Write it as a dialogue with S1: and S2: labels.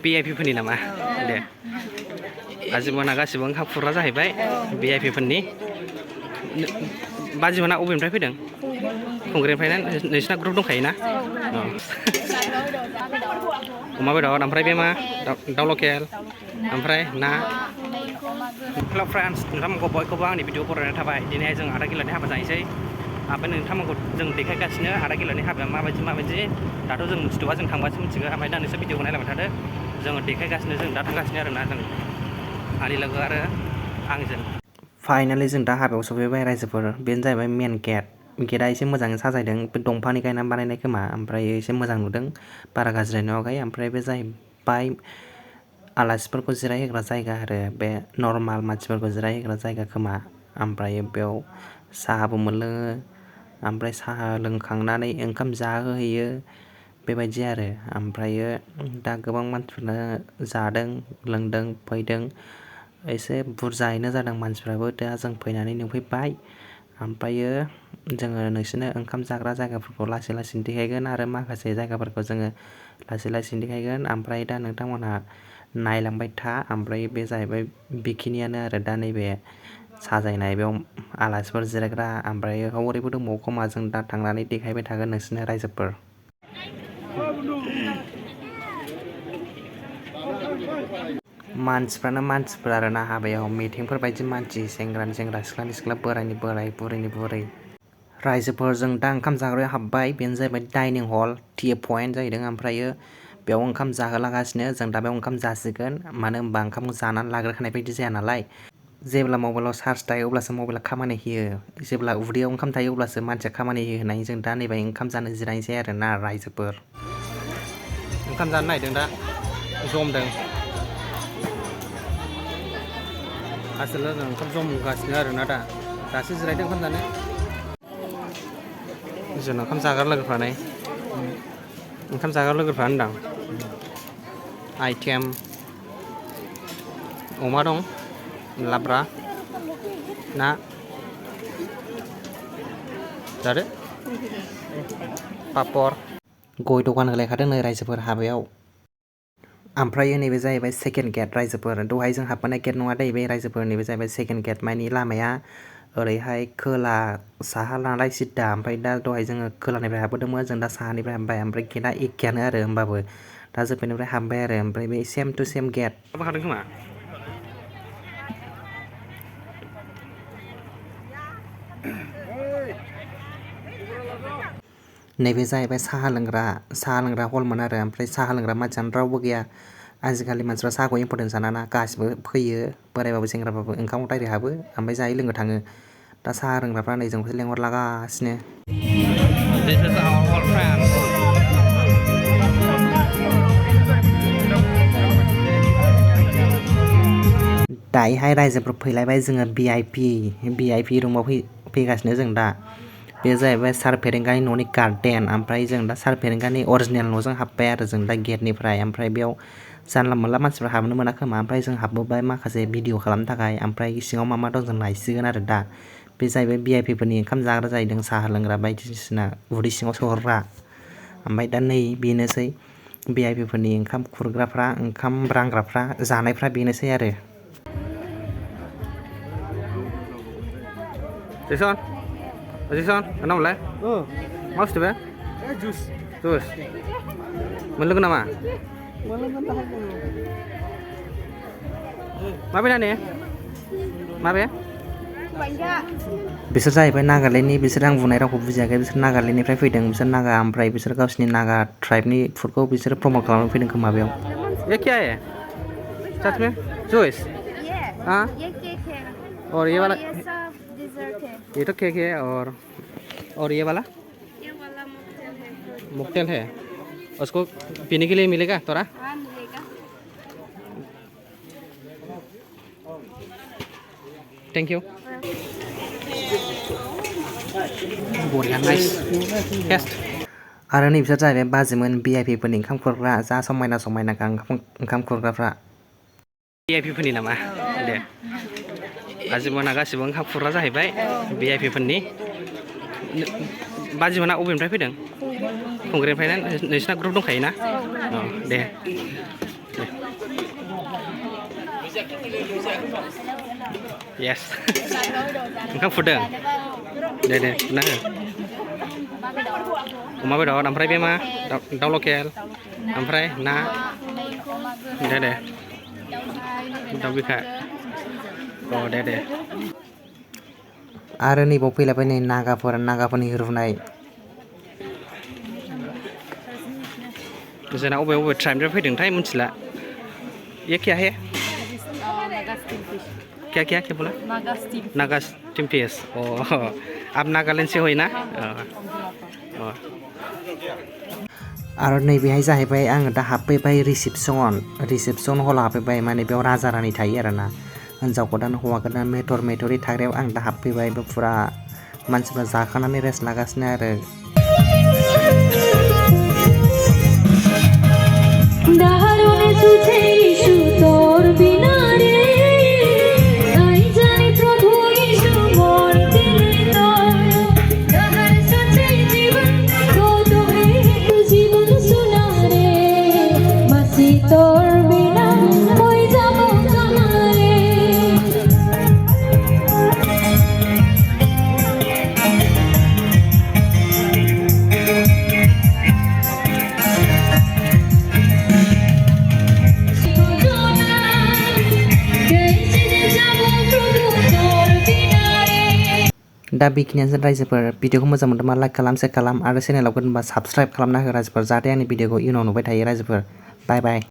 S1: VIP फोरनि नामा दे बाजिमोना गासिबो ओंखाम खुरग्रा जाहैबाय VIP फोरनि बाजिमोना अबेनिफ्राय फैदों खुंग्रिनिफ्राय नोंसिना ग्रुप दंखायो ना अमा बेदर ओमफ्राय बे मा दाउ लकेल ओमफ्राय ना हेल' फ्रेन्ड्स नोंथांमोनखौ बयखौबो आंनि भिडिअ बरायनाय थाबाय दिनै जों आदा गिलारनि हाबा जाहैसै ओमफ्राय नोंथांमोनखौ जों देखायगासिनो आदा गिलारनि हाबाया माबायदि दाथ' जों मिथिथ'वा जों थांबासो मिथिगोन ओमफ्राय दा नोंसोर भिडिअखौ नायलांबाय थादो जोङो देखायगासिनो जों दा थांगासिनो आरोना जों आंनि लोगो आरो आंजों फाइनालि जों दा हाबायाव सफैबाय रायजोफोर बेनो जाहैबाय मेन गेटआ एसे मोजाङै साजायदों बे दंफांनि गायनानै बानायनाय खोमा ओमफ्राय एसे मोजां नुदों बारा गाज्रि नुवाखै ओमफ्राय बे जाहैबाय आलासिफोरखौ जिरायहोग्रा जायगा आरो बे नर्माल मानसिफोरखौ जिरायहोग्रा जायगा खोमा ओमफ्राय बेयाव साहाबो मोनलोङो ओमफ्राय साहा लोंखांनानै ओंखाम जाहोहैयो बेबायदि आरो ओमफ्रायो दा गोबां मानसिफोरनो जादों लोंदों फैदों एसे बुरजायैनो जादों मानसिफ्राबो दा जों फैनानै नुफैबाय ओमफ्रायो जोङो नोंसोरनो ओंखाम जाग्रा जायगाफोरखौ लासै लासै देखायगोन आरो माखासे जायगाफोरखौ जोङो लासै लासै देखायगोन ओमफ्राय दा नोंथांमोनहा नायलांबाय था ओमफ्राय बे जाहैबाय बेखिनियानो आरो दा नैबे साजायनाय बेयाव आलासिफोर जिरायग्रा ओमफ्राय ओरैबो दंबावो खोमा जों दा थांनानै देखायबाय थागोन नोंसोरनो रायजोफोर मानसिफ्रानो मानसिफोर आरोना हाबायाव मिटिंफोर बायदि मानसि सेंग्रानि सेंग्रा सिख्लानि सिख्ला बोरायनि बोराय बुरैनि बुरै रायजोफोर जों दा ओंखाम जाग्रायाव हाबबाय बेनो जाहैबाय डाइनिं हल टि पइन्ट जाहैदों ओमफ्रायो बेयाव ओंखाम जाहोलागासिनो जों दा बेयाव ओंखाम जासिगोन मानो होनबा ओंखामखौ जानानै लाग्रोखानाय बायदि जाया नालाय जेब्ला मबाइलाव चार्ज थायो अब्लासो मबाइला खामानि होयो जेब्ला उदैयाव ओंखाम थायो अब्लासो मानसिया खामानि होयो होननानै जों दा नैबे ओंखाम जानो जिरायनोसै आरोना रायजोफोर ओंखाम जानो नागिरदों दा जमदों आसोल जों ओंखाम जमगासिनो आरोना दासो जिरायदों ओंखाम जानो जों ओंखाम जाग्रा लोगोफ्रा ओंखाम जाग्रा लोगोफ्रा होनदां आइटेम अमा दं लाब्रा ना जादो पापर गय दखान होलायखादों नै रायजोफोर हाबायाव ओमफ्राय नैबे जाहैबाय सेकेन्ड गेट रायजोफोर दहाय जों हाबबोनाय गेट नङा दै बे रायजोफोर नैबे जाहैबाय सेकेन्ड गेट मानि लामाया ओरैहाय खोला साहा नालाय सिदा ओमफ्राय दा दहाय जोङो खोलानिफ्राय हाबबोदोंमोन जों दा साहानिफ्राय हाबबाय ओमफ्राय गेटआ एखेयानो आरो होमबाबो दा जोबनायनिफ्राय हाबबाय आरो ओमफ्राय बे सेम टु सेम गेट हादों खोमा नैबे जाहैबाय साहा लोंग्रा हलमोन आरो ओमफ्राय साहा लोंग्रा मानसियानो रावबो गैया आजिखालि मानसिफ्रा साहाखौ इम्परटेन्ट सानाना गासिबो फैयो बोरायबाबो सेंग्राबाबो ओंखामाव डाइरेक्ट हाबो ओमफ्राय जायै लोंनो थाङो दा साहा लोंग्राफ्रा नै जोंखौसो लेंहरलागासिनो दायोहाय रायजोफोर फैलायबाय जोङो VIP रुमाव फैगासिनो जों दा बे जाहैबाय सार फेरेंगानि न'नि गार्डेन ओमफ्राय जों दा सार फेरेंगानि अरिजिनेल न'जों हाबबाय आरो जों दा गेटनिफ्राय ओमफ्राय बेयाव जानला मोनला मानसिफ्रा हाबनो मोना खोमा ओमफ्राय जों हाबबोबाय माखासे भिडिअ खालामनो थाखाय ओमफ्राय सिङाव मा दं जों नायसिगोन आरो दा बे जाहैबाय VIP फोरनि ओंखाम जाग्रा जाहैदों साहा लोंग्रा बायदिसिना उदै सिङाव सोहरग्रा ओमफ्राय दा नै बेनोसै VIP फोरनि ओंखाम खुरग्राफ्रा ओंखाम रानग्राफ्रा जानायफ्रा बेनोसै आरो Jason, kenapa lah? Mau sudah? Jus. Meluk nama? Maaf ya nih? Maaf ya? बिसोर जाहैबाय नागालेण्डनि बिसोर आं बुंनाय रावखौ बुजियाखै बिसोर नागालेण्डनिफ्राय फैदों बिसोर नागा ओमफ्राय बिसोर गावसिनि नागा ट्राइबनि फुडखौ बिसोर प्रमट खालामनो फैदों खोमा बेयाव ये क्या है सच में जूस हाँ और ये वाला ये तो केक है और ये वाला मॉकटेल है उसको पीने के लिए मिलेगा थोड़ा हाँ मिलेगा थैंक यू बढ़िया नाइस टेस्ट आरो नै बिसोर जाहैबाय बाजिमोन VIP फोरनि ओंखाम खुरग्रा जा समायना ओंखाम खुरग्राफ्रा VIP फोरनि नामा दे बाजिमोना गासिबो ओंखाम खुरग्रा जाहैबाय VIP फोरनि बाजिमोना अबेनिफ्राय फैदों खुंग्रिनिफ्राय नोंसिना ग्रुप दंखायो ना दे Yes. Oंखाम खुरदों? दे खुरना हो। अमा बेदर ओमफ्राय बे मा दाउ लकेल ओमफ्राय ना दे दाउ बिखा अ दे आरो नैबाव फैलायबाय नै नागाफोरनि रुनाय जोंना अबे ट्राइबनिफ्राय फैदोंथाय मिथिला ये क्या है क्या बोला नागा स्टीम फिश आप नागालैंड से होय ना आरो नैबेहाय जाहैबाय आङो दा हाबफैबाय रिसेपसन हल हाबफैबाय माने बेयाव राजा रानि थायो आरोना हिन्जाव गोदान हौवा गोदान मेथरि थाग्रायाव आं दा हाबफैबाय बे फुरा मानसिफ्रा जाखांनानै रेस्ट लागासिनो आरो दा बेखिनियानो रायजोफोर भिडिअखौ मोजां मोनदोंबा लाइक खालाम शेयार खालाम आरो चेनेलाव गोदानबा साबस्क्राइब खालामना हो रायजोफोर जाहाथे आंनि भिडिअखौ इयुनाव नुबाय थायो रायजोफोर बाय